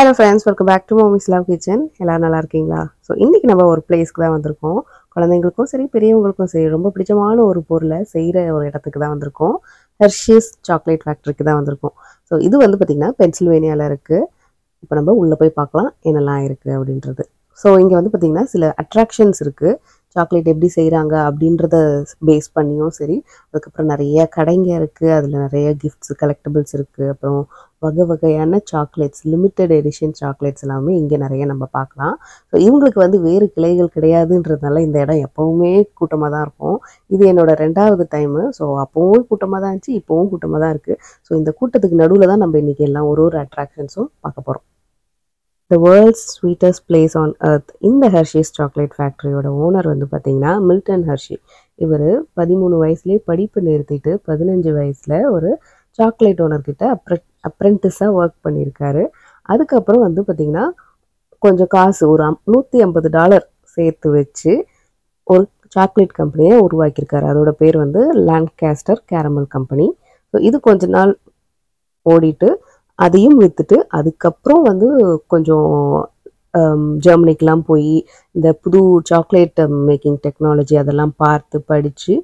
Hello friends, welcome back to Mommy's Love Kitchen. எல்லாரும் நல்லா இருக்கீங்களா? ஸோ இன்றைக்கி நம்ம ஒரு பிளேஸ்க்கு தான் வந்திருக்கோம். குழந்தைங்களுக்கும் சரி பெரியவங்களுக்கும் சரி ரொம்ப பிடிச்சமான ஒரு பொருளை செய்கிற ஒரு இடத்துக்கு தான் வந்திருக்கோம். ஹெர்ஷீஸ் சாக்லேட் ஃபேக்ட்ரிக்கு தான் வந்திருக்கோம். ஸோ இது வந்து பார்த்திங்கன்னா பென்சில்வேனியாவில் இருக்குது. இப்போ நம்ம உள்ளே போய் பார்க்கலாம் என்னெல்லாம் இருக்குது அப்படின்றது. ஸோ இங்கே வந்து பார்த்திங்கன்னா சில அட்ராக்ஷன்ஸ் இருக்குது. சாக்லேட் எப்படி செய்கிறாங்க அப்படின்றத பேஸ் பண்ணியும் சரி, அதுக்கப்புறம் நிறைய கடைங்க இருக்குது, அதில் நிறைய கிஃப்ட்ஸ் கலெக்டபிள்ஸ் இருக்குது, அப்புறம் வகை வகையான சாக்லேட்ஸ், லிமிட்டட் எடிஷன் சாக்லேட்ஸ் எல்லாமே இங்கே நிறைய நம்ம பார்க்கலாம். ஸோ இவங்களுக்கு வந்து வேறு கிளைகள் கிடையாதுன்றதுனால இந்த இடம் எப்போவுமே கூட்டமாக தான் இருக்கும். இது என்னோட 2வது டைமு. ஸோ அப்போவும் கூட்டமாக தான் இருந்துச்சு, இப்போவும் கூட்டமாக தான் இருக்குது. ஸோ இந்த கூட்டத்துக்கு நடுவில் தான் நம்ம இன்றைக்கி எல்லாம் ஒரு அட்ராக்ஷன்ஸும் பார்க்க போகிறோம். The world's sweetest place on earth. இந்த ஹெர்ஷீஸ் சாக்லேட் ஃபேக்ட்ரியோட ஓனர் வந்து பார்த்திங்கன்னா மில்டன் ஹெர்ஷி. இவர் 13 வயசுலேயே படிப்பு நிறுத்திட்டு 15 வயசில் ஒரு சாக்லேட் ஓனர்கிட்ட அப்ரெண்டிஸாக ஒர்க் பண்ணியிருக்காரு. அதுக்கப்புறம் வந்து பார்த்திங்கன்னா கொஞ்சம் காசு ஒரு $150 சேர்த்து வச்சு ஒரு சாக்லேட் கம்பெனியை உருவாக்கியிருக்காரு. அதோட பேர் வந்து லான்காஸ்டர் கேரமல் கம்பெனி. ஸோ இது கொஞ்ச நாள் ஓடிட்டு அதையும் விற்றுட்டு அதுக்கப்புறம் வந்து கொஞ்சம் ஜெர்மனிக்கெலாம் போய் இந்த புது சாக்லேட் மேக்கிங் டெக்னாலஜி அதெல்லாம் பார்த்து படித்து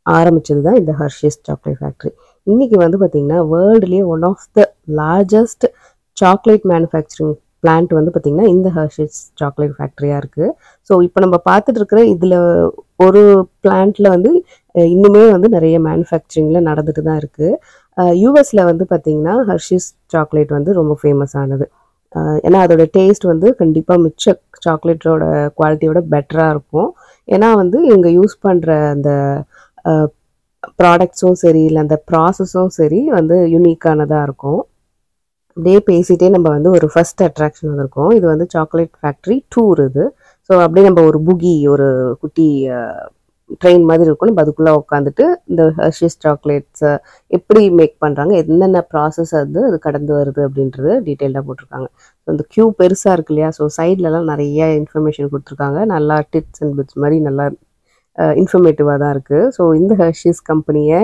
ஆரம்பித்தது தான் இந்த ஹெர்ஷீஸ் சாக்லேட் ஃபேக்ட்ரி. இன்றைக்கி வந்து பார்த்திங்கன்னா வேர்ல்டுலேயே one of the largest chocolate manufacturing plant வந்து பார்த்திங்கன்னா இந்த ஹெர்ஷீஸ் சாக்லேட் ஃபேக்ட்ரியாக இருக்குது. ஸோ இப்போ நம்ம பார்த்துட்டு இருக்கிற இதில் ஒரு பிளான்ட்டில் வந்து இன்னுமே வந்து நிறைய மேனுஃபேக்சரிங்கில் நடந்துட்டு தான் இருக்குது. யூஎஸில் வந்து பார்த்திங்கன்னா ஹெர்ஷீஸ் சாக்லேட் வந்து ரொம்ப ஃபேமஸ் ஆனது. ஏன்னா அதோட டேஸ்ட் வந்து கண்டிப்பாக மிச்ச சாக்லேட்டோட குவாலிட்டியோட பெட்டராக இருக்கும். ஏன்னா வந்து இவங்க யூஸ் பண்ணுற அந்த ப்ராடக்ட்ஸும் சரி இல்லை அந்த ப்ராசஸும் சரி வந்து யூனிக்கானதாக இருக்கும். அப்படியே பேசிகிட்டே நம்ம வந்து ஒரு ஃபர்ஸ்ட் அட்ராக்ஷன் வந்திருக்கோம். இது வந்து சாக்லேட் ஃபேக்ட்ரி டூர் இது. ஸோ அப்படியே நம்ம ஒரு புகி ஒரு குட்டி ட்ரெயின் மாதிரி இருக்கும். நம்ம அதுக்குள்ளே உட்காந்துட்டு இந்த ஹெர்ஷீஸ் சாக்லேட்ஸை எப்படி மேக் பண்ணுறாங்க, என்னென்ன ப்ராசஸ் அது கடந்து வருது அப்படின்றது டீட்டெயிலாக போட்டிருக்காங்க. ஸோ இந்த க்யூ பெருசாக இருக்கு இல்லையா, ஸோ சைட்லலாம் நிறைய இன்ஃபர்மேஷன் கொடுத்துருக்காங்க. நல்லா டிப்ஸ் அண்ட் பிட்ஸ் மாதிரி நல்லா இன்ஃபர்மேட்டிவாக தான் இருக்குது. ஸோ இந்த ஹெர்ஷீஸ் கம்பெனியை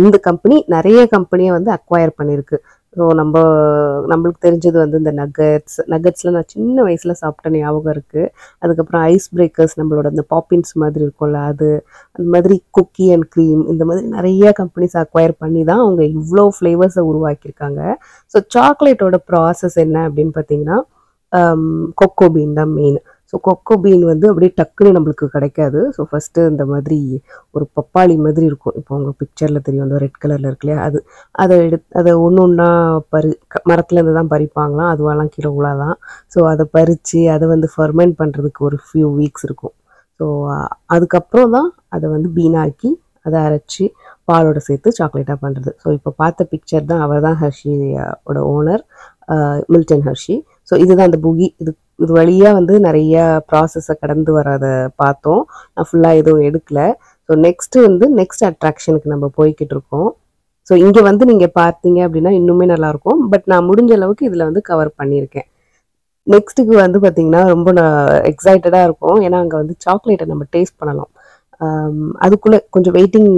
இந்த கம்பெனி நிறைய கம்பெனியை வந்து அக்வயர் பண்ணியிருக்கு. ஸோ நம்மளுக்கு தெரிஞ்சது வந்து இந்த நகட்ஸில் நான் சின்ன வயசில் சாப்பிட்ட ஞாபகம் இருக்குது. அதுக்கப்புறம் ஐஸ் பிரேக்கர்ஸ், நம்மளோட அந்த பாப்பின்ஸ் மாதிரி இருக்கும்ல அது, அந்த மாதிரி குக்கி அண்ட் க்ரீம், இந்த மாதிரி நிறைய கம்பெனிஸ் அக்வயர் பண்ணி தான் அவங்க இவ்வளோ ஃப்ளேவர்ஸை உருவாக்கியிருக்காங்க. ஸோ சாக்லேட்டோட ப்ராசஸ் என்ன அப்படின்னு பார்த்தீங்கன்னா கொக்கோ பீன் தான் மெயின். ஸோ கொக்கோ பீன் வந்து அப்படியே டக்குன்னு நம்மளுக்கு கிடைக்காது. ஸோ ஃபஸ்ட்டு இந்த மாதிரி ஒரு பப்பாளி மாதிரி இருக்கும். இப்போ உங்கள் பிக்சரில் தெரியும் அந்த ரெட் கலரில் இருக்கு இல்லையா, அதை ஒன்று ஒன்றா மரத்துலேருந்து தான் பறிப்பாங்களாம். அதுவெல்லாம் கிலோ தான். ஸோ அதை பறித்து அதை வந்து ஃபர்மெண்ட் பண்ணுறதுக்கு ஒரு ஃபியூ வீக்ஸ் இருக்கும். ஸோ அதுக்கப்புறம் தான் அதை வந்து பீனாக்கி அதை அரைச்சி பாலோட சேர்த்து சாக்லேட்டாக பண்ணுறது. ஸோ இப்போ பார்த்த பிக்சர் தான் அவர் தான் ஹெர்ஷியோட ஓனர் மில்டன் ஹெர்ஷி. ஸோ இதுதான் அந்த புகி. இது வழியாக வந்து நிறைய ப்ராசஸை கடந்து வரதை பார்த்தோம். நான் ஃபுல்லாக எதுவும் எடுக்கலை. ஸோ நெக்ஸ்ட் அட்ராக்ஷனுக்கு நம்ம போய்கிட்டு இருக்கோம். ஸோ இங்கே வந்து நீங்கள் பார்த்தீங்க அப்படின்னா இன்னுமே நல்லாயிருக்கும். பட் நான் முடிஞ்ச அளவுக்கு இதில் வந்து கவர் பண்ணியிருக்கேன். நெக்ஸ்ட்டுக்கு வந்து பார்த்திங்கன்னா ரொம்ப எக்ஸைட்டடாக இருக்கும். ஏன்னா அங்கே வந்து சாக்லேட்டை நம்ம டேஸ்ட் பண்ணலாம். அதுக்குள்ளே கொஞ்சம் வெயிட்டிங்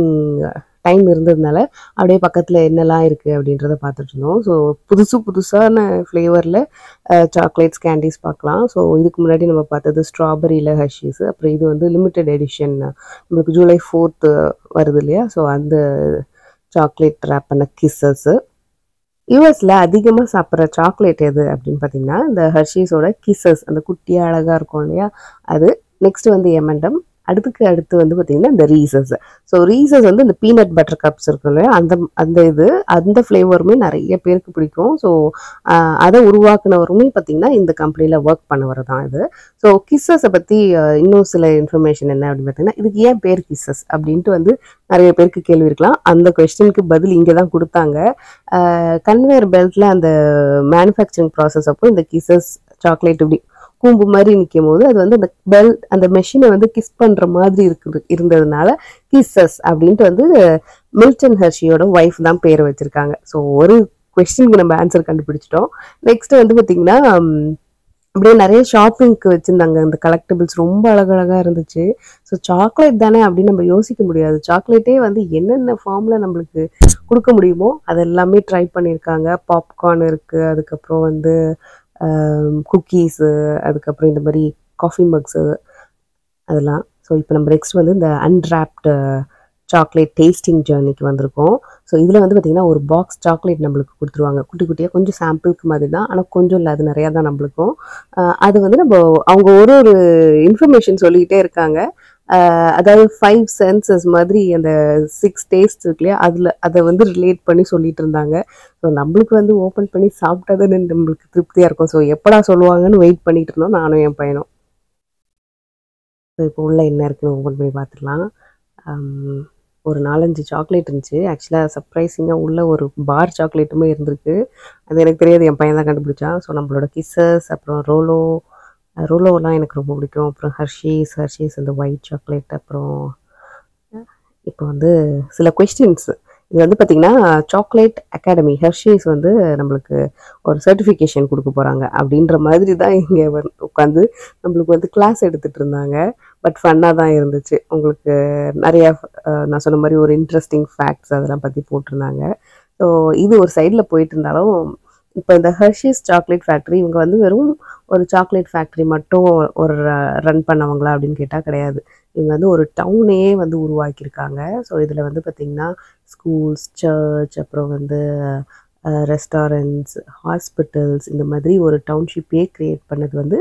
டைம் இருந்ததுனால அப்படியே பக்கத்தில் என்னெல்லாம் இருக்குது அப்படின்றத பார்த்துட்டு இருந்தோம். ஸோ புதுசான ஃப்ளேவரில் சாக்லேட்ஸ் கேண்டீஸ் பார்க்கலாம். ஸோ இதுக்கு முன்னாடி நம்ம பார்த்தது ஸ்ட்ராபெரியில் ஹெர்ஷீஸ், அப்புறம் இது வந்து லிமிட்டட் எடிஷன் நம்மளுக்கு ஜூலை 4th வருது இல்லையா, ஸோ அந்த சாக்லேட் ரேப் பண்ண கிஸ்ஸஸ்ஸு. யூஎஸில் அதிகமாக சாப்பிட்ற சாக்லேட் எது அப்படின்னு பார்த்தீங்கன்னா இந்த ஹெர்ஷீஸோட கிஸ்ஸஸ், அந்த குட்டியாக அழகாக இருக்கும் இல்லையா அது. நெக்ஸ்ட் வந்து M&M. அடுத்து வந்து பார்த்திங்கன்னா இந்த ரீசஸ். ஸோ ரீசஸ் வந்து இந்த பீனட் பட்டர் கப்ஸ் இருக்கும் இல்லையா, அந்த ஃப்ளேவருமே நிறைய பேருக்கு பிடிக்கும். ஸோ அதை உருவாக்குனவருமே பார்த்திங்கன்னா இந்த கம்பெனியில் ஒர்க் பண்ணவர் தான் இது. ஸோ கிஸ்ஸஸை பற்றி இன்னும் சில இன்ஃபர்மேஷன் என்ன அப்படின்னு பார்த்தீங்கன்னா, இதுக்கு ஏன் பேர் கிஸ்ஸஸ் அப்படின்ட்டு வந்து நிறைய பேருக்கு கேள்வி இருக்கலாம். அந்த கொஸ்டினுக்கு பதில் இங்கே தான் கொடுத்தாங்க. கன்வேயர் பெல்ட்டில் அந்த மேனுஃபேக்சரிங் ப்ராசஸ் அப்போ இந்த கிஸ்ஸஸ் சாக்லேட் இப்படி கூம்பு மாதிரி நிற்கும் போது அது வந்து அந்த மெஷினை வந்து கிஸ் பண்ணுற மாதிரி இருந்ததுனால கிஸ்ஸஸ் அப்படின்ட்டு வந்து மில்டன் ஹெர்ஷியோட ஒய்ஃப் தான் பேர் வச்சுருக்காங்க. ஸோ ஒரு கொஸ்டினுக்கு நம்ம ஆன்சர் கண்டுபிடிச்சிட்டோம். நெக்ஸ்ட் வந்து பார்த்திங்கன்னா அப்படியே நிறைய ஷாப்பிங்க்கு வச்சுருந்தாங்க. அந்த கலெக்டபிள்ஸ் ரொம்ப அழகழகாக இருந்துச்சு. ஸோ சாக்லேட் தானே அப்படின்னு நம்ம யோசிக்க முடியாது. சாக்லேட்டே வந்து என்னென்ன ஃபார்மில் நம்மளுக்கு கொடுக்க முடியுமோ அதெல்லாமே ட்ரை பண்ணியிருக்காங்க. பாப்கார்ன் இருக்குது, அதுக்கப்புறம் வந்து குக்கீஸு, அதுக்கப்புறம் இந்த மாதிரி காஃபி மக்ஸு அதெல்லாம். ஸோ இப்போ நம்ம நெக்ஸ்ட் வந்து இந்த அன்ராப்டு சாக்லேட் டேஸ்டிங் ஜேர்னிக்கு வந்திருக்கோம். ஸோ இதில் வந்து பார்த்திங்கன்னா ஒரு பாக்ஸ் சாக்லேட் நம்மளுக்கு கொடுத்துருவாங்க, குட்டி குட்டியாக, கொஞ்சம் சாம்பிளுக்கு மாதிரி தான், ஆனால் கொஞ்சம் இல்லை, அது நிறையா தான் நம்மளுக்கும். அது வந்து நம்ம அவங்க ஒரு ஒரு இன்ஃபர்மேஷன் சொல்லிக்கிட்டே இருக்காங்க. அதாவது 5 சென்சஸ் மாதிரி அந்த 6 டேஸ்ட் இருக்கு இல்லையா, அதை வந்து ரிலேட் பண்ணி சொல்லிட்டு இருந்தாங்க. ஸோ நம்மளுக்கு வந்து ஓப்பன் பண்ணி சாப்பிட்டா நம்மளுக்கு திருப்தியாக இருக்கும். ஸோ எப்படா சொல்லுவாங்கன்னு வெயிட் பண்ணிட்டு இருந்தோம் நானும் என் பையனும். ஸோ இப்போ உள்ள என்ன இருக்குன்னு ஓப்பன் பண்ணி பார்த்துக்கலாம். ஒரு 4-5 சாக்லேட் இருந்துச்சு. ஆக்சுவலாக சர்ப்ரைசிங்காக உள்ள ஒரு பார் சாக்லேட்டுமே இருந்திருக்கு. அது எனக்கு தெரியாது, என் பையன் தான் கண்டுபிடிச்சான். ஸோ நம்மளோட கிஸ்ஸஸ், அப்புறம் ரோலோலாம் எனக்கு ரொம்ப பிடிக்கும். அப்புறம் ஹர்ஷீஸ் அந்த ஒயிட் சாக்லேட். அப்புறம் இப்போ வந்து சில கொஸ்டின்ஸ். இது வந்து பார்த்திங்கன்னா சாக்லேட் அகாடமி ஹர்ஷீஸ் வந்து நம்மளுக்கு ஒரு சர்டிஃபிகேஷன் கொடுக்க போகிறாங்க அப்படின்ற மாதிரி தான் இங்கே உட்காந்து நம்மளுக்கு வந்து கிளாஸ் எடுத்துகிட்டு இருந்தாங்க. பட் ஃபன்னாக தான் இருந்துச்சு. உங்களுக்கு நிறையா நான் சொன்ன மாதிரி ஒரு இன்ட்ரெஸ்டிங் ஃபேக்ட்ஸ் அதெல்லாம் பற்றி போட்டிருந்தாங்க. ஸோ இது ஒரு சைடில் போயிட்டு இருந்தாலும், இப்போ இந்த ஹர்ஷீஸ் சாக்லேட் ஃபேக்ட்ரி இவங்க வந்து வெறும் ஒரு சாக்லேட் ஃபேக்ட்ரி மட்டும் ஒரு ரன் பண்ணவங்களா அப்படின்னு கேட்டால் கிடையாது. இவங்க வந்து ஒரு டவுனே வந்து உருவாக்கியிருக்காங்க. ஸோ இதில் வந்து பார்த்திங்கன்னா ஸ்கூல்ஸ், சர்ச், அப்புறம் வந்து ரெஸ்டாரண்ட்ஸ், ஹாஸ்பிட்டல்ஸ், இந்த மாதிரி ஒரு டவுன்ஷிப்பே க்ரியேட் பண்ணது வந்து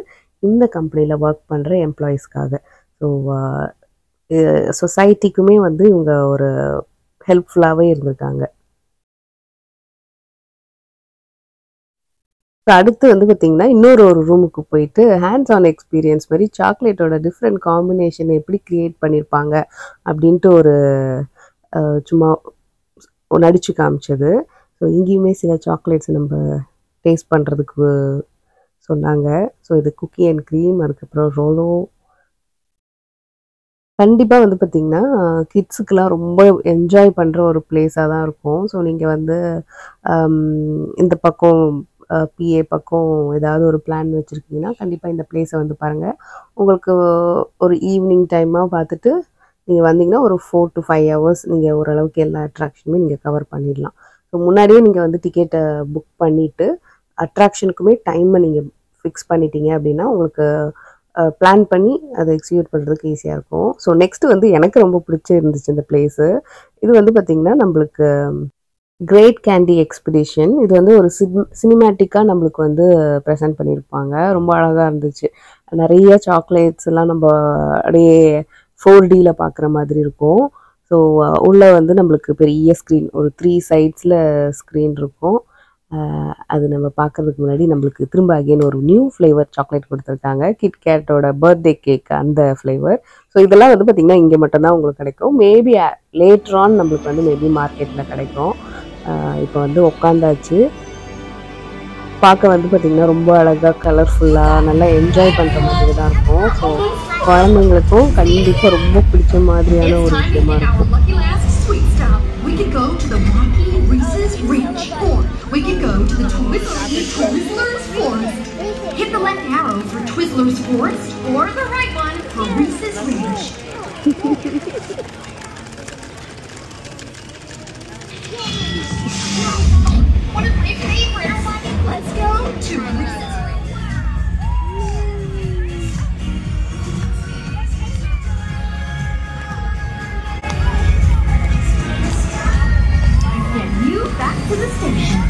இந்த கம்பெனியில் ஒர்க் பண்ணுற எம்ப்ளாயீஸ்க்காக. ஸோ சொசைட்டிக்குமே வந்து இவங்க ஒரு ஹெல்ப்ஃபுல்லாகவே இருந்திருக்காங்க. ஸோ அடுத்து வந்து பார்த்திங்கன்னா இன்னொரு ரூமுக்கு போயிட்டு ஹேண்ட்ஸ் ஆன் எக்ஸ்பீரியன்ஸ் மாதிரி சாக்லேட்டோட டிஃப்ரெண்ட் காம்பினேஷன் எப்படி க்ரியேட் பண்ணியிருப்பாங்க அப்படின்ட்டு ஒரு சும்மா நடிச்சு காமிச்சது. ஸோ இங்கேயுமே சில சாக்லேட்ஸ் நம்ம டேஸ்ட் பண்ணுறதுக்கு சொன்னாங்க. ஸோ இது குக்கி அண்ட் க்ரீம், அதுக்கப்புறம் ரோலோ. கண்டிப்பாக வந்து பார்த்திங்கன்னா கிட்ஸுக்கெலாம் ரொம்ப என்ஜாய் பண்ணுற ஒரு பிளேஸாக தான் இருக்கும். ஸோ நீங்கள் வந்து இந்த பக்கம் பிஏ பக்கம் ஏதாவது ஒரு பிளான் வச்சுருக்கீங்கன்னா கண்டிப்பாக இந்த பிளேஸை வந்து பாருங்கள். உங்களுக்கு ஒரு ஈவினிங் டைமாக பார்த்துட்டு நீங்கள் வந்தீங்கன்னா ஒரு 4 to 5 hours நீங்கள் ஓரளவுக்கு எல்லா அட்ராக்ஷனுமே நீங்கள் கவர் பண்ணிடலாம். ஸோ முன்னாடியே நீங்கள் வந்து டிக்கெட்டை புக் பண்ணிவிட்டு அட்ராக்ஷனுக்குமே டைமை நீங்கள் ஃபிக்ஸ் பண்ணிட்டீங்க அப்படின்னா உங்களுக்கு பிளான் பண்ணி அதை எக்ஸிக்யூட் பண்ணுறதுக்கு ஈஸியாக இருக்கும். ஸோ நெக்ஸ்ட்டு வந்து எனக்கு ரொம்ப பிடிச்சிருந்துச்சு இந்த பிளேஸு. இது வந்து பார்த்திங்கன்னா நம்மளுக்கு கிரேட் கேண்டி எக்ஸ்பிடிஷன். இது வந்து ஒரு சினிமேட்டிக்காக நம்மளுக்கு வந்து ப்ரெசென்ட் பண்ணியிருப்பாங்க. ரொம்ப அழகாக இருந்துச்சு. நிறைய சாக்லேட்ஸ் எல்லாம் நம்ம அப்படியே 4Dயில் பார்க்குற மாதிரி இருக்கும். ஸோ உள்ளே வந்து நம்மளுக்கு பெரிய ஸ்க்ரீன், ஒரு 3 சைட்ஸில் ஸ்க்ரீன் இருக்கும். அது நம்ம பார்க்குறதுக்கு முன்னாடி நம்மளுக்கு திரும்ப அகெயின் ஒரு நியூ ஃப்ளேவர் சாக்லேட் கொடுத்துருக்காங்க, கிட்கேட்டோட பர்த்டே கேக் அந்த ஃப்ளேவர். ஸோ இதெல்லாம் வந்து பார்த்திங்கன்னா இங்கே மட்டும்தான் உங்களுக்கு கிடைக்கும். மேபி லேட்டர் ஆன் நம்மளுக்கு வந்து மேபி மார்க்கெட்டில் கிடைக்கும். இப்போ வந்து உட்காந்தாச்சு. பார்க்க வந்து பார்த்திங்கன்னா ரொம்ப அழகாக கலர்ஃபுல்லாக நல்லா என்ஜாய் பண்ணுற மாதிரி தான் இருக்கும். ஸோ குழந்தைங்களுக்கும் கண்டிப்பாக ரொம்ப பிடிச்ச மாதிரியான ஒரு விஷயமா இருக்கும். We could go to the Rocky Reese's Ranch, or we could go to the Twizzlers Forest. Hit the left arrow for Twizzlers Forest, or the right one for Reese's Ranch. One of my favorites. Let's go to Reese's Ranch. Back to the station.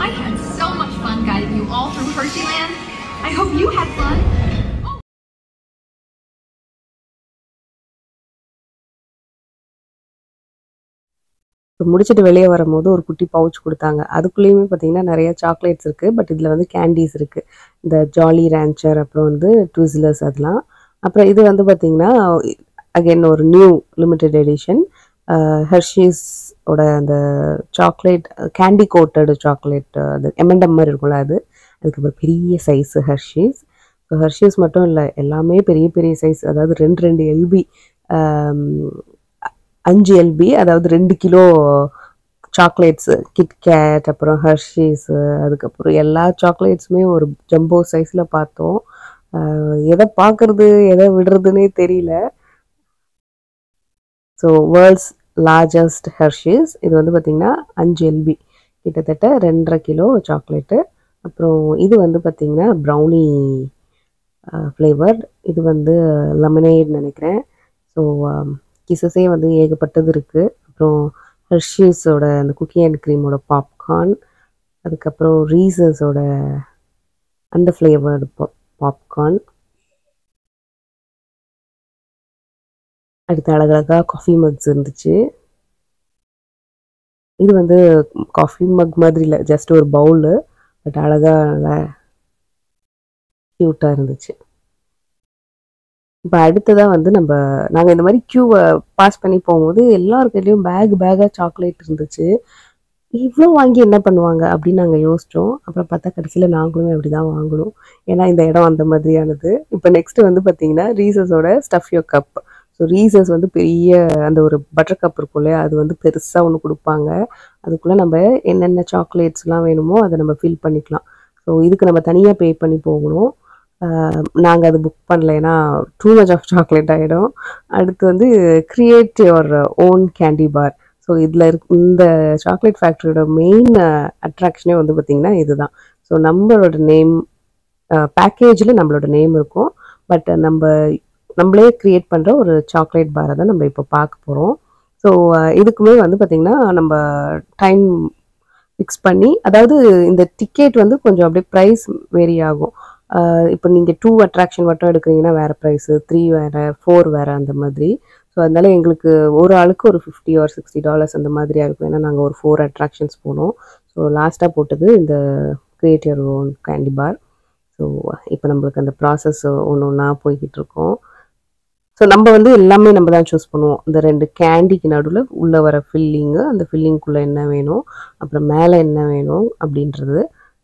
I had so much fun guiding you all through Hersheyland. I hope you had fun. முடிச்சுட்டு வெளியே வரும்போது ஒரு குட்டி pouch கொடுத்தாங்க. அதுக்குள்ளேயுமே பார்த்தீங்கன்னா நிறைய chocolates இருக்குது. But இதில் வந்து கேண்டீஸ் இருக்குது, இந்த ஜாலி ரேன்ச்சர், அப்புறம் வந்து ட்விஸ்லர்ஸ் அதெல்லாம். அப்புறம் இது வந்து பார்த்திங்கன்னா அகெயின் ஒரு நியூ லிமிட்டெட் எடிஷன் ஹெர்ஷீஸோட அந்த சாக்லேட் கேண்டி கோட்டடு சாக்லேட், அது எம்என்டம் மாதிரி இருக்கும்ல அது. அதுக்கப்புறம் பெரிய சைஸு ஹெர்ஷீஸ். ஸோ ஹெர்ஷீஸ் மட்டும் இல்லை, எல்லாமே பெரிய பெரிய சைஸ். அதாவது 2 LB 5 LB, அதாவது 2 கிலோ சாக்லேட்ஸு கிட்கேட், அப்புறம் ஹர்ஷீஸு, அதுக்கப்புறம் எல்லா சாக்லேட்ஸுமே ஒரு ஜம்போ சைஸில் பார்த்தோம். எதை பார்க்குறது எதை விடுறதுன்னே தெரியல. ஸோ வேர்ல்ட்ஸ் லார்ஜஸ்ட் ஹெர்ஷீஸ் இது வந்து பார்த்திங்கன்னா 5 LB, கிட்டத்தட்ட 2.5 கிலோ சாக்லேட்டு. அப்புறம் இது வந்து பார்த்திங்கன்னா ப்ரௌனி ஃப்ளேவர், இது வந்து லெமனேட் நினைக்கிறேன். ஸோ கிசஸே வந்து ஏகப்பட்டது இருக்குது. அப்புறம் ஹெர்ஷீஸோட அந்த குக்கி அண்ட் க்ரீமோட பாப்கார்ன், அதுக்கப்புறம் ரீசஸோட அந்த ஃப்ளேவர்டு பாப்கார்ன், அடுத்து அழகழகாக காஃபி மக்ஸ் இருந்துச்சு. இது வந்து காஃபி மக் மாதிரி இல்லை, ஜஸ்ட் ஒரு பவுலு, பட் அழகாக நல்லா க்யூட்டாக இருந்துச்சு. இப்போ அடுத்ததாக வந்து நாங்கள் இந்த மாதிரி க்யூவை பாஸ் பண்ணி போகும்போது எல்லாருக்கையிலையும் பேக்காக சாக்லேட் இருந்துச்சு. இவ்வளோ வாங்கி என்ன பண்ணுவாங்க அப்படின்னு நாங்கள் யோசித்தோம். அப்புறம் பார்த்தா கடைசியில் நாங்களுமே அப்படி தான் வாங்கணும், ஏன்னா இந்த இடம் அந்த மாதிரியானது. இப்போ நெக்ஸ்ட்டு வந்து பார்த்திங்கன்னா ரீசஸோட stuff your cup. So Reese's வந்து பெரிய அந்த ஒரு பட்டர் கப் இருக்கும் இல்லையா, அது வந்து பெருசாக ஒன்று கொடுப்பாங்க. அதுக்குள்ளே நம்ம என்னென்ன சாக்லேட்ஸ்லாம் வேணுமோ அதை நம்ம ஃபில் பண்ணிக்கலாம். ஸோ இதுக்கு நம்ம தனியாக பே பண்ணி போகணும். நாங்கள் அது புக் பண்ணல, ஏன்னா டூ மச் ஆஃப் சாக்லேட் ஆகிடும். அடுத்து வந்து create your own candy bar. So இதில் இந்த சாக்லேட் ஃபேக்ட்ரியோட மெயின் அட்ராக்ஷனே வந்து பார்த்திங்கன்னா இதுதான். ஸோ நம்மளோட நேம் பேக்கேஜில் நம்மளோட நேம் இருக்கும், பட் நம்மளே க்ரியேட் பண்ணுற ஒரு சாக்லேட் பாரை தான் நம்ம இப்போ பார்க்க போகிறோம். ஸோ இதுக்குமே வந்து பார்த்திங்கன்னா நம்ம டைம் ஃபிக்ஸ் பண்ணி, அதாவது இந்த டிக்கெட் வந்து கொஞ்சம் அப்படியே ப்ரைஸ் வேரி ஆகும். இப்போ நீங்கள் 2 அட்ராக்ஷன் மட்டும் எடுக்கிறீங்கன்னா வேறு ப்ரைஸு, 3 வேறு, 4 வேறு, அந்த மாதிரி. ஸோ அதனால எங்களுக்கு ஒரு ஆளுக்கு ஒரு $50 or $60 அந்த மாதிரியாக இருக்கும், ஏன்னா நாங்கள் ஒரு 4 அட்ராக்ஷன்ஸ் போனோம். ஸோ லாஸ்ட்டாக போட்டது இந்த create your own candy bar. So இப்போ நம்மளுக்கு அந்த ப்ராசஸ் ஒன்று ஒன்றா போய்கிட்டு இருக்கோம். ஸோ நம்ம வந்து எல்லாமே நம்ம தான் சூஸ் பண்ணுவோம். இந்த 2 கேண்டிக்கு நடுவில் உள்ளே வர ஃபில்லிங்கு, அந்த ஃபில்லிங்குள்ளே என்ன வேணும், அப்புறம் மேலே என்ன வேணும் அப்படின்றது.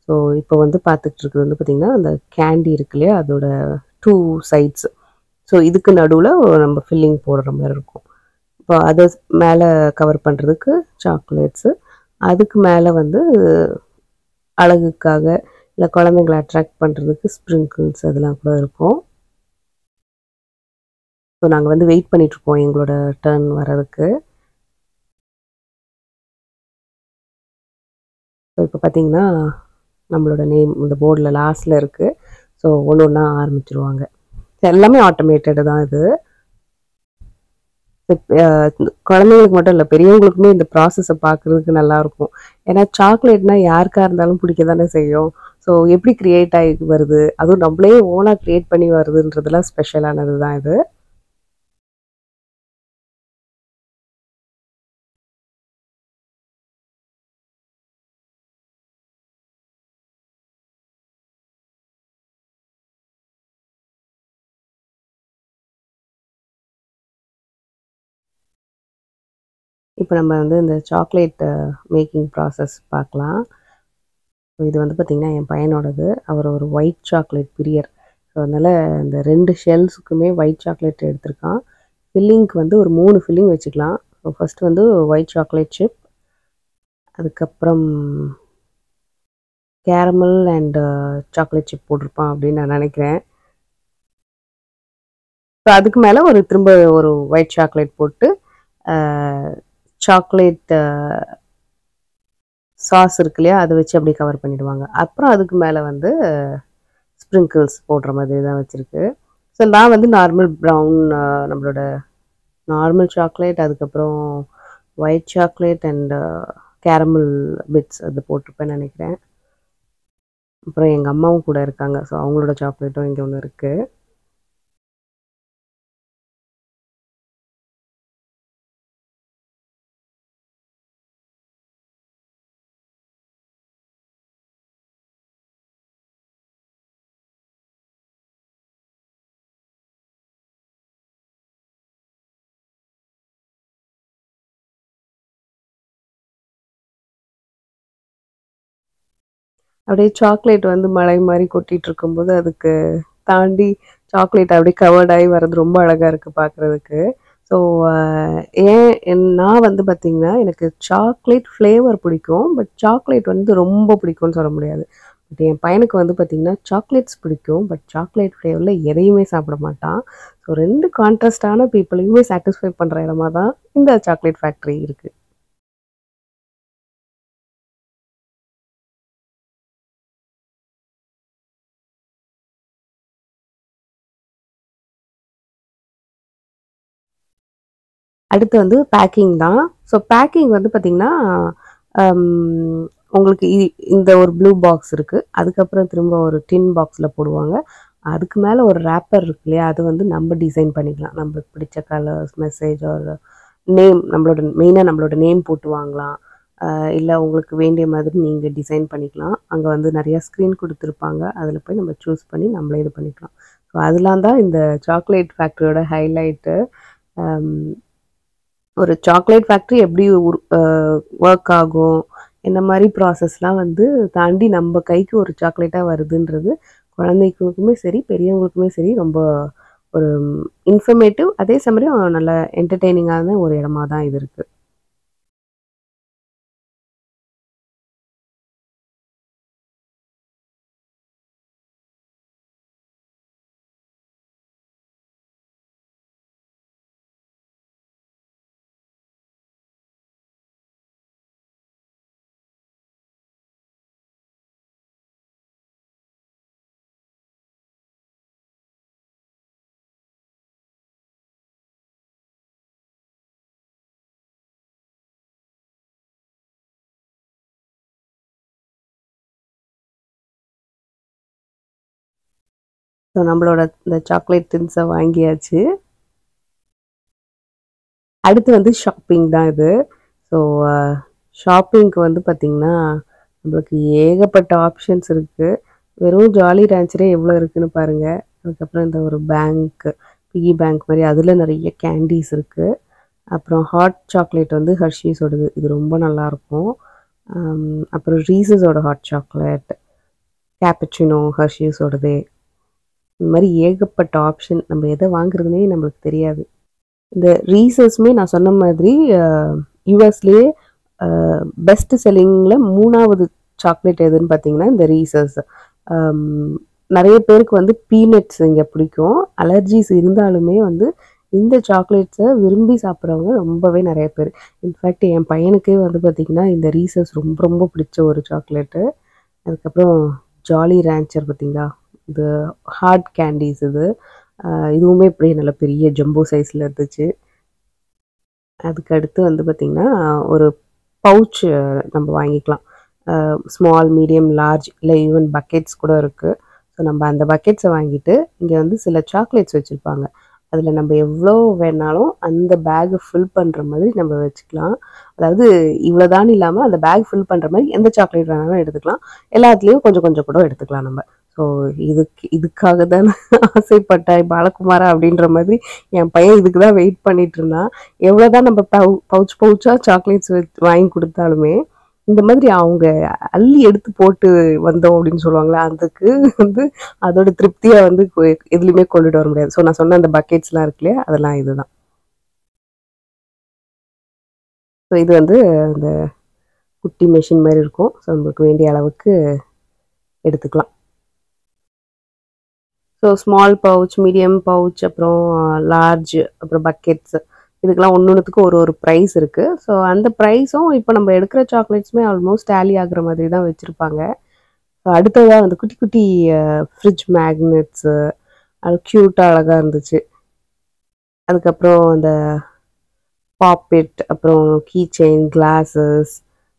ஸோ இப்போ வந்து பார்த்துட்டு இருக்கிறது வந்து பார்த்திங்கன்னா அந்த கேண்டி இருக்கு இல்லையா, அதோட 2 சைட்ஸ். ஸோ இதுக்கு நடுவில் நம்ம ஃபில்லிங் போடுற மாதிரி இருக்கும். இப்போ அதை மேலே கவர் பண்ணுறதுக்கு சாக்லேட்ஸு, அதுக்கு மேலே வந்து அழகுக்காக இல்லை குழந்தைங்களை அட்ராக்ட் பண்ணுறதுக்கு ஸ்ப்ரிங்கிள்ஸ் அதெல்லாம் கூட இருக்கும். ஸோ நாங்கள் வந்து வெயிட் பண்ணிகிட்ருக்கோம் எங்களோட டர்ன் வர்றதுக்கு. ஸோ இப்போ பார்த்திங்கன்னா நம்மளோட நேம் இந்த போர்டில் லாஸ்ட்டில் இருக்குது. ஸோ ஒன்று ஒன்றா ஆரம்பிச்சிருவாங்க. எல்லாமே ஆட்டோமேட்டடு தான் இது. குழந்தைங்களுக்கு மட்டும் இல்லை, பெரியவங்களுக்குமே இந்த ப்ராசஸை பார்க்குறதுக்கு நல்லாயிருக்கும். ஏன்னா சாக்லேட்னால் யாருக்காக இருந்தாலும் பிடிக்க தானே செய்யும். ஸோ எப்படி க்ரியேட் ஆகி வருது, அதுவும் நம்மளே ஓனாக க்ரியேட் பண்ணி வருதுன்றதுலாம் ஸ்பெஷலானது தான் இது. இப்போ நம்ம வந்து இந்த சாக்லேட் மேக்கிங் ப்ராசஸ் பார்க்கலாம். இது வந்து பார்த்திங்கன்னா என் பையனோடது. அவர் ஒரு ஒயிட் சாக்லேட் பிரியர். ஸோ அதனால் இந்த 2 ஷெல்ஸுக்குமே ஒயிட் சாக்லேட் எடுத்திருக்கான். ஃபில்லிங்க்கு வந்து ஒரு 3 ஃபில்லிங் வச்சுக்கலாம். ஸோ ஃபஸ்ட்டு வந்து ஒயிட் சாக்லேட் சிப், அதுக்கப்புறம் கேரமல் அண்ட் சாக்லேட் சிப் போட்டிருப்பான் அப்படின்னு நான் நினைக்கிறேன். ஸோ அதுக்கு மேலே திரும்ப ஒரு ஒயிட் சாக்லேட் போட்டு சாக்லேட் சாஸ் இருக்கு இல்லையா, அதை வச்சு அப்படியே கவர் பண்ணிவிடுவாங்க. அப்புறம் அதுக்கு மேலே வந்து ஸ்ப்ரிங்கிள்ஸ் போடுற மாதிரி தான் வச்சுருக்கு. ஸோ நான் வந்து நார்மல் ப்ரௌன், நம்மளோட நார்மல் சாக்லேட், அதுக்கப்புறம் white chocolate and caramel bits அது போட்டிருப்பேன்னு நினைக்கிறேன். அப்புறம் எங்கள் அம்மாவும் கூட இருக்காங்க, ஸோ அவங்களோட சாக்லேட்டும் இங்கே ஒன்று இருக்குது. அப்படியே சாக்லேட் வந்து மழை மாதிரி கொட்டிகிட்டு இருக்கும்போது அதுக்கு தாண்டி சாக்லேட் அப்படியே கவர்ட் ஆகி வர்றது ரொம்ப அழகாக இருக்குது பார்க்குறதுக்கு. ஸோ நான் வந்து பார்த்திங்கன்னா எனக்கு சாக்லேட் ஃப்ளேவர் பிடிக்கும். பட் சாக்லேட் வந்து ரொம்ப பிடிக்கும்னு சொல்ல முடியாது. பட் என் பையனுக்கு வந்து பார்த்திங்கன்னா சாக்லேட்ஸ் பிடிக்கும். பட் சாக்லேட் ஃப்ளேவரில் எதையுமே சாப்பிட மாட்டான். ஸோ 2 கான்ட்ராஸ்டான பீப்புளையுமே சாட்டிஸ்ஃபை பண்ணுற இடமா தான் இந்த சாக்லேட் ஃபேக்ட்ரி இருக்குது. அடுத்து வந்து பேக்கிங் தான். ஸோ பேக்கிங் வந்து பார்த்திங்கன்னா உங்களுக்கு இந்த ஒரு ப்ளூ பாக்ஸ் இருக்குது. அதுக்கப்புறம் திரும்ப ஒரு டின் பாக்ஸில் போடுவாங்க. அதுக்கு மேலே ஒரு ரேப்பர் இருக்கு இல்லையா, அது வந்து நம்ம டிசைன் பண்ணிக்கலாம். நம்மளுக்கு பிடிச்ச கலர்ஸ், மெசேஜ் ஒரு நேம், நம்மளோட நேம் போட்டு வாங்கலாம். இல்லை உங்களுக்கு வேண்டிய மாதிரி நீங்கள் டிசைன் பண்ணிக்கலாம். அங்கே வந்து நிறையா ஸ்க்ரீன் கொடுத்துருப்பாங்க. அதில் போய் நம்ம சூஸ் பண்ணி நம்மளே இது பண்ணிக்கலாம். ஸோ அதெலாம் தான் இந்த சாக்லேட் ஃபேக்ட்ரியோட ஹைலைட்டு. ஒரு சாக்லேட் ஃபேக்ட்ரி எப்படி ஒர்க் ஆகும், இந்த மாதிரி ப்ராசஸ்லாம் வந்து தாண்டி நம்ம கைக்கு ஒரு சாக்லேட்டாக வருதுன்றது குழந்தைகளுக்குமே சரி, பெரியவங்களுக்குமே சரி ரொம்ப ஒரு இன்ஃபர்மேட்டிவ், அதே சமயம் நல்ல என்டர்டெய்னிங்கான ஒரு இடமா தான் இது இருக்குது. ஸோ நம்மளோட இந்த சாக்லேட் திங்ஸை வாங்கியாச்சு. அடுத்து வந்து ஷாப்பிங் தான் இது. ஸோ ஷாப்பிங்க்கு வந்து பார்த்திங்கன்னா நம்மளுக்கு ஏகப்பட்ட ஆப்ஷன்ஸ் இருக்குது. வெறும் ஜாலி ரான்ச்சரே எவ்வளோ இருக்குதுன்னு பாருங்கள். அதுக்கப்புறம் இந்த ஒரு பேங்க்கு, பிகி பேங்க் மாதிரி அதில் நிறைய கேண்டீஸ் இருக்குது. அப்புறம் ஹாட் சாக்லேட் வந்து ஹர்ஷீஸோடது, இது ரொம்ப நல்லாயிருக்கும். அப்புறம் ரீசஸோட ஹாட் சாக்லேட், கேப்பச்சினோ ஹர்ஷீஸோடதே, இந்த மாதிரி ஏகப்பட்ட ஆப்ஷன். நம்ம எதை வாங்குறதுனே நம்மளுக்கு தெரியாது. இந்த ரீசஸுமே நான் சொன்ன மாதிரி யூஎஸ்லேயே பெஸ்ட் செல்லிங்கில் 3வது சாக்லேட் எதுன்னு பார்த்தீங்கன்னா இந்த ரீசஸ். நிறைய பேருக்கு வந்து பீனட்ஸ் இங்கே பிடிக்கும். அலர்ஜிஸ் இருந்தாலுமே வந்து இந்த சாக்லேட்ஸை விரும்பி சாப்பிட்றவங்க ரொம்பவே நிறைய பேர். இன்ஃபேக்ட் என் பையனுக்கே வந்து பார்த்திங்கன்னா இந்த ரீசஸ் ரொம்ப ரொம்ப பிடிச்ச ஒரு சாக்லேட்டு. அதுக்கப்புறம் ஜாலி ரான்ச்சர் பார்த்திங்களா, இது ஹார்ட் கேண்டீஸ். இதுவுமே இப்படியே நல்ல பெரிய ஜம்போ சைஸில் இருந்துச்சு. அதுக்கு அடுத்து வந்து பார்த்திங்கன்னா ஒரு பவுச் நம்ம வாங்கிக்கலாம். ஸ்மால், மீடியம், லார்ஜ், இல்லை ஈவன் பக்கெட்ஸ் கூட இருக்குது. ஸோ நம்ம அந்த பக்கெட்ஸை வாங்கிட்டு இங்கே வந்து சில சாக்லேட்ஸ் வச்சுருப்பாங்க. அதில் நம்ம எவ்வளோ வேணாலும் அந்த பேக்கை ஃபில் பண்ணுற மாதிரி நம்ம வச்சுக்கலாம். அதாவது இவ்வளோதான் இல்லாமல் அந்த பேக் ஃபில் பண்ணுற மாதிரி எந்த சாக்லேட் வேணாலும் எடுத்துக்கலாம். எல்லாத்துலேயும் கொஞ்சம் கொஞ்சம் கூட எடுத்துக்கலாம் நம்ம. ஸோ இதுக்காக தான் ஆசைப்பட்டாய் பாலகுமாரா அப்படின்ற மாதிரி என் பையன் இதுக்கு தான் வெயிட் பண்ணிட்டு இருந்தான். எவ்வளோதான் நம்ம பவுச்சாக சாக்லேட்ஸ் வாங்கி கொடுத்தாலுமே இந்த மாதிரி அவங்க அள்ளி எடுத்து போட்டு வந்தோம் அப்படின்னு சொல்லுவாங்களே, அதுக்கு வந்து அதோட திருப்தியாக வந்து எதுலையுமே கொண்டுட்டு வர முடியாது. ஸோ நான் சொன்ன அந்த பக்கெட்ஸ்லாம் இருக்கு இல்லையா, அதெல்லாம் இதுதான். ஸோ இது வந்து அந்த குட்டி மெஷின் மாதிரி இருக்கும். ஸோ நம்மளுக்கு வேண்டிய அளவுக்கு எடுத்துக்கலாம். So small pouch, medium pouch, அப்புறம் லார்ஜ், அப்புறம் பக்கெட்ஸ், இதுக்கெல்லாம் ஒன்றுத்துக்கும் ஒரு ப்ரைஸ் இருக்குது. ஸோ அந்த ப்ரைஸும் இப்போ நம்ம எடுக்கிற சாக்லேட்ஸுமே ஆல்மோஸ்ட் டேலி ஆகுற மாதிரி தான் வச்சுருப்பாங்க. ஸோ அடுத்ததாக வந்து குட்டி குட்டி ஃப்ரிட்ஜ் மேக்னெட்ஸு, அது க்யூட்டாக அழகாக இருந்துச்சு. அதுக்கப்புறம் அந்த பாப்பிட், அப்புறம் கீ செயின், கிளாஸஸ்,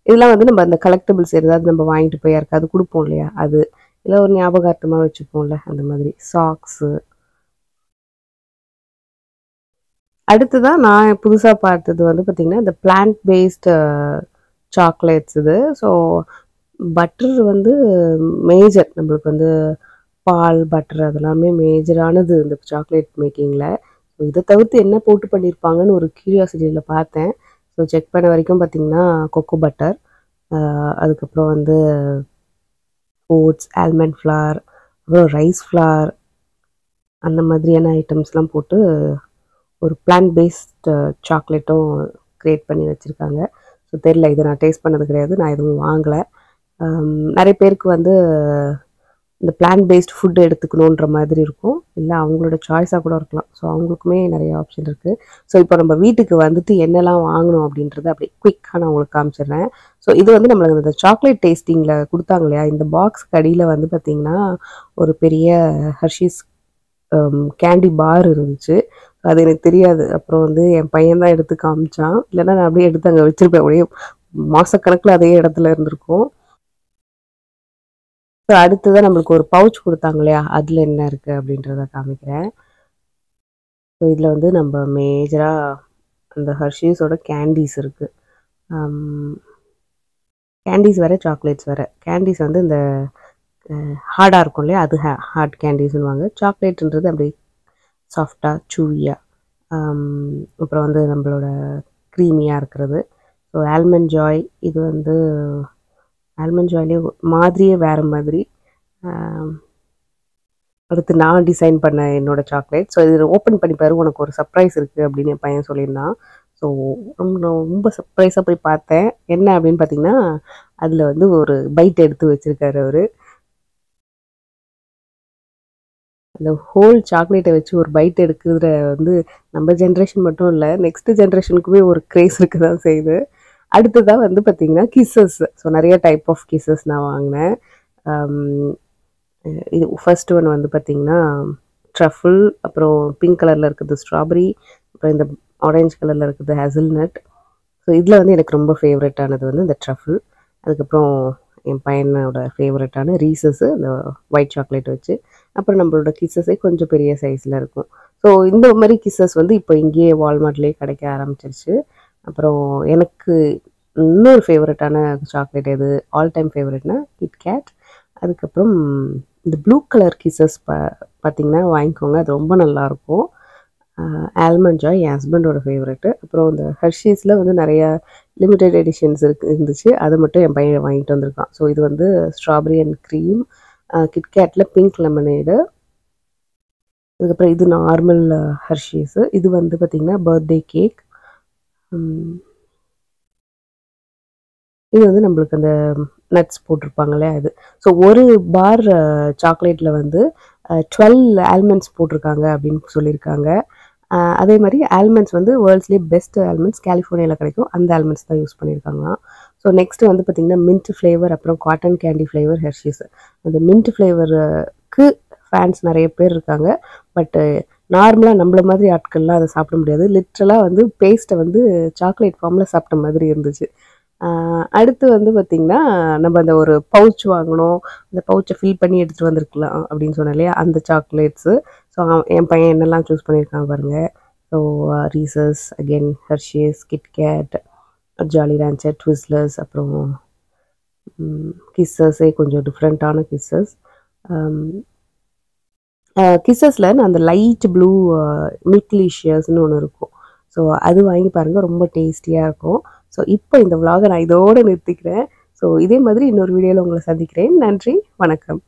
இதெல்லாம் வந்து நம்ம அந்த கலெக்டபிள்ஸ் ஏதாவது நம்ம வாங்கிட்டு போய் யாருக்காவது கொடுப்போம் இல்லையா, அது இல்லை ஒரு ஞாபகார்த்தமாக வச்சுப்போம்ல, அந்த மாதிரி சாக்ஸு. அடுத்ததான் நான் புதுசாக பார்த்தது வந்து பார்த்திங்கன்னா இந்த பிளான்ட் பேஸ்டு சாக்லேட்ஸ் இது. ஸோ பட்டர் வந்து மேஜர், நம்மளுக்கு வந்து பால், பட்டர் அதெல்லாமே மேஜரானது இந்த சாக்லேட் மேக்கிங்கில். ஸோ இதை தவிர்த்து என்ன போட்டு பண்ணியிருப்பாங்கன்னு ஒரு க்யூரியாசிட்டியில் பார்த்தேன். ஸோ செக் பண்ண வரைக்கும் பார்த்திங்கன்னா கொக்கோ பட்டர், அதுக்கப்புறம் வந்து ஓட்ஸ், ஆல்மண்ட் ஃப்ளார், அப்புறம் ரைஸ் ஃப்ளார், அந்த மாதிரியான ஐட்டம்ஸ்லாம் போட்டு ஒரு பிளான்ட் பேஸ்ட் சாக்லேட்டும் க்ரியேட் பண்ணி வச்சுருக்காங்க. ஸோ தெரில, இதை நான் டேஸ்ட் பண்ணது கிடையாது, நான் எதுவும் வாங்கலை. நிறைய பேருக்கு வந்து இந்த பிளான்ட் பேஸ்ட் ஃபுட் எடுத்துக்கணுன்ற மாதிரி இருக்கும், இல்லை அவங்களோட சாய்ஸாக கூட இருக்கலாம். ஸோ அவங்களுக்குமே நிறைய ஆப்ஷன் இருக்குது. ஸோ இப்போ நம்ம வீட்டுக்கு வந்துட்டு என்னெல்லாம் வாங்கணும் அப்படின்றத அப்படி குயிக்காக நான் உங்களுக்கு காமிச்சிடுறேன். ஸோ இது வந்து நம்மளுக்கு இந்த சாக்லேட் டேஸ்டிங்கில் கொடுத்தாங்க இல்லையா, இந்த பாக்ஸ் கடியில் வந்து பார்த்திங்கன்னா ஒரு பெரிய ஹர்ஷீஸ் கேண்டி பார் இருந்துச்சு. அது எனக்கு தெரியாது. அப்புறம் வந்து என் பையன் தான் எடுத்து காமிச்சான், இல்லைன்னா நான் அப்படியே எடுத்து அங்கே வச்சுருப்பேன். அப்படியே மாதக்கணக்கில் அதே இடத்துல இருந்திருக்கும். ஸோ அடுத்ததான் நம்மளுக்கு ஒரு பவுச் கொடுத்தாங்க இல்லையா, அதில் என்ன இருக்குது அப்படின்றத காமிக்கிறேன். ஸோ இதில் வந்து நம்ம மேஜராக அந்த ஹர்ஷீஸோட கேண்டீஸ் இருக்குது. கேண்டீஸ் வேறு, சாக்லேட்ஸ் வேறு. கேண்டீஸ் வந்து இந்த ஹார்டாக இருக்கும் இல்லையா, அது ஹார்ட் கேண்டீஸ்னுவாங்க. சாக்லேட்ன்றது அப்படி சாஃப்டாக சூவியாக, அப்புறம் வந்து நம்மளோட க்ரீமியாக இருக்கிறது. ஸோ ஆல்மண்ட் ஜாய், இது வந்து ஆல்மண்ட் ஜாய்லேயே மாதிரியே வேறு மாதிரி. அடுத்து நான் டிசைன் பண்ண என்னோடய சாக்லேட். ஸோ இது ஓப்பன் பண்ணி பாரு, உனக்கு ஒரு சர்ப்ரைஸ் இருக்குது அப்படின்னு என் பையன் சொல்லியிருந்தான். ஸோ ரொம்ப சர்ப்ரைஸாக போய் பார்த்தேன். என்ன அப்படின்னு பார்த்தீங்கன்னா, அதில் வந்து ஒரு பைட் எடுத்து வச்சுருக்காரு அவர். அந்த ஹோல் சாக்லேட்டை வச்சு ஒரு பைட் எடுக்கிற வந்து நம்ம ஜென்ரேஷன் மட்டும் இல்லை, நெக்ஸ்ட் ஜென்ரேஷனுக்குமே ஒரு க்ரேஸ் இருக்க தான் செய்யுது. அடுத்ததாக வந்து பார்த்திங்கன்னா கிஸ்ஸஸ். ஸோ நிறைய டைப் ஆஃப் கிஸ்ஸஸ் நான் வாங்கினேன். இது ஃபர்ஸ்ட் ஒன் வந்து பார்த்திங்கன்னா ட்ரஃபிள், அப்புறம் பிங்க் கலரில் இருக்குது ஸ்ட்ராபெரி, அப்புறம் இந்த ஆரஞ்சு கலரில் இருக்குது ஹேசல்நட். ஸோ இதில் வந்து எனக்கு ரொம்ப ஃபேவரட்டானது வந்து இந்த ட்ரஃபிள். அதுக்கப்புறம் என் பையனோட ஃபேவரட்டான ரீசஸ்ஸு, இந்த ஒயிட் சாக்லேட் வச்சு. அப்புறம் நம்மளோட கிஸ்ஸஸே கொஞ்சம் பெரிய சைஸில் இருக்கும். ஸோ இந்த மாதிரி கிஸ்ஸஸ் வந்து இப்போ இங்கேயே வால்மார்ட்லேயே கிடைக்க ஆரம்பிச்சிருச்சு. அப்புறம் எனக்கு இன்னொரு ஃபேவரட்டான சாக்லேட் எது, ஆல் டைம் ஃபேவரட்னா கிட்கேட். அதுக்கப்புறம் இந்த ப்ளூ கலர் கிஸ்ஸஸ் பார்த்திங்கன்னா வாங்கிக்கோங்க, அது ரொம்ப நல்லாயிருக்கும். ஆல்மண்ட் ஜாய் என் ஹஸ்பண்டோட ஃபேவரெட்டு. அப்புறம் இந்த ஹர்ஷீஸில் வந்து நிறையா லிமிடெட் எடிஷன்ஸ் இருந்துச்சு, அதை மட்டும் என் பையன் வாங்கிட்டு வந்திருக்கான். ஸோ இது வந்து ஸ்ட்ராபெரி அண்ட் க்ரீம், கிட்கேட்டில் பிங்க் லெமனேடு. அதுக்கப்புறம் இது நார்மல் ஹர்ஷீஸு. இது வந்து பார்த்திங்கன்னா பர்த்டே கேக். இது வந்து நம்மளுக்கு அந்த நட்ஸ் போட்டிருப்பாங்களே அது. ஸோ ஒரு பார் சாக்லேட்டில் வந்து 12 ஆல்மண்ட்ஸ் போட்டிருக்காங்க அப்படின்னு சொல்லியிருக்காங்க. அதே மாதிரி ஆல்மண்ட்ஸ் வந்து வேர்ல்ட்ஸ்லேயே பெஸ்ட் ஆல்மண்ட்ஸ் கலிஃபோர்னியாவில் கிடைக்கும், அந்த ஆல்மண்ட்ஸ் தான் யூஸ் பண்ணியிருக்காங்களாம். ஸோ நெக்ஸ்ட்டு வந்து பார்த்திங்கன்னா மின்ட் ஃப்ளேவர், அப்புறம் காட்டன் கேண்டி ஃப்ளேவர் ஹெர்ஷீஸ். அந்த மின்ட் ஃப்ளேவருக்கு ஃபேன்ஸ் நிறைய பேர் இருக்காங்க. பட்டு நார்மலாக நம்மள மாதிரி ஆட்கள்லாம் அதை சாப்பிட முடியாது. லிட்ரலாக வந்து பேஸ்ட்டை வந்து சாக்லேட் ஃபார்மில் சாப்பிட்ட மாதிரி இருந்துச்சு. அடுத்து வந்து பார்த்திங்கன்னா, நம்ம அந்த ஒரு பவுச் வாங்கினோம், அந்த பவுச்சை ஃபில் பண்ணி எடுத்துகிட்டு வந்திருக்கலாம் அப்படின்னு சொன்னேன் இல்லையா, அந்த சாக்லேட்ஸு. ஸோ என் பையன் என்னெல்லாம் சூஸ் பண்ணியிருக்காங்க பாருங்கள். So Reese's, again Hershey's, KitKat, Jolly Rancher, Twizzlers, அப்புறம் கிஸ்ஸஸே கொஞ்சம் டிஃப்ரெண்ட்டான கிஸ்ஸஸ். கிஸ்ஸஸில் அந்த லைட் ப்ளூ மில்க்லிஷியஸ்னு ஒன்று இருக்கும். ஸோ அது வாங்கி பாருங்கள், ரொம்ப டேஸ்டியாக இருக்கும். ஸோ இப்போ இந்த விலாகை நான் இதோடு நிறுத்திக்கிறேன். ஸோ இதே மாதிரி இன்னொரு வீடியோவில் உங்களை சந்திக்கிறேன். நன்றி, வணக்கம்.